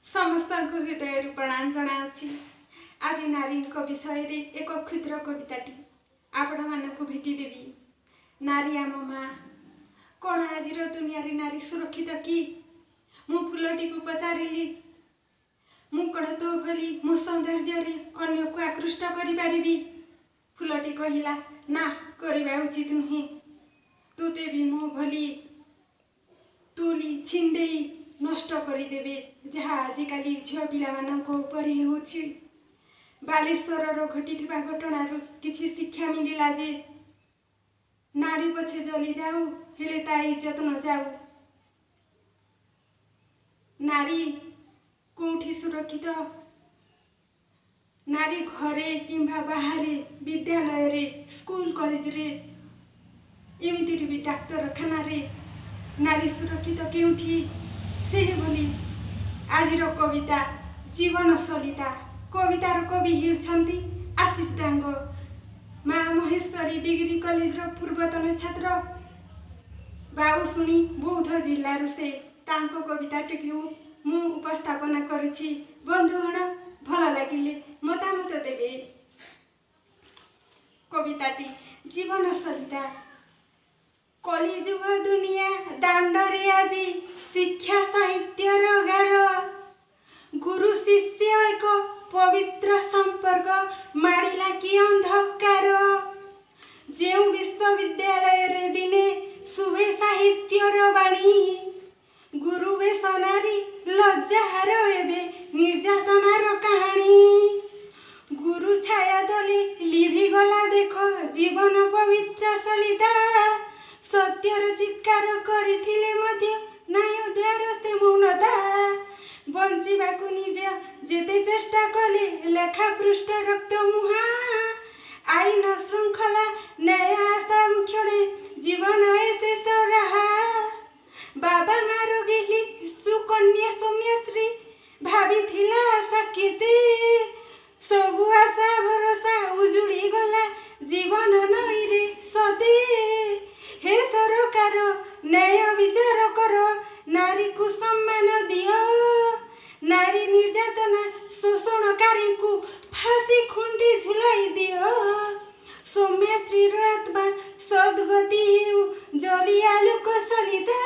समस्त हृदय प्रणाम जनाऊँगी। आज नारी विषय रे एक क्षुद्र कविताटी आपण मानक भेटिदेवी। नारी आम माँ कौन आज दुनिया रे नारी सुरक्षित कि? मु फुलटी को पचारिली मु कौन तो भली मो सौंदर्य रे अन्य को आकृष्ट करि पारिबी? फुलटी कहिला ना करिबा उचित नुहे। तुते भी मो भली तुली छिंडेई नष्ट करदेवे जहाँ आजिकल झील पिला होछि। बालेश्वर घटी घटनारू किछि शिक्षा मिलिला जे नारी पछे जली जाऊ हेले ता इज्जत न जाऊ। नारी कोठी सुरक्षित? नारी घरे किंबा बाहरे विद्यालय रे स्कूल कॉलेज रे एमिति भी डाक्तरखाना रे नारी सुरक्षित केउठी? से भली आज कविता जीवन सलिता कवितार कवि हेउछन्ति आशीष डांग। माँ महेश्वरी डिग्री कॉलेज रो पूर्वतन छात्र बाउसुणी बौद्ध जिल्लारू से तांको कविता टिकु मु उपस्थापना करुछि। बंधुगण भल लागिले मतामत देबे। कविताटी जीवन सलिता। कलिजुग दुनिया दांडरे आजी शिक्षा साहित्यर गार। गुरु शिष्य एक पवित्र संपर्क माड़िला कि अंधकार। जेउ विश्वविद्यालय रे दिने शुभे साहित्यर बाणी। गुरु वे सनारी लज्जार एबे निर्यातनार कहानी। गुरु छाया दले लिभि गला देख जीवन पवित्र सलिता। सत्यर चित्कार करिथिले मध्य न्याय द्वार से मौनता। बंचिबाकु निज जेते चेष्टा कले लेखा पृष्ठ रक्त मुहा। आईन श्रृंखला न्याय आशा मुख्यड़े जीवन ए शेष रहा। बाबा मारो गेली सुकन्या सौम्यश्री भाविथिला आशा केते। सबु आशा भरोसा उजुड़ी गला जीवन नई रे सदे। हे सरकार न्याय विचार कर नारी को सम्मान दियो। नारी निर्यातना शोषणकारी को फांसी खुंडी झुलाई दियो। सौम्यश्री आत्मा सद्गति जली आलोक सलिता।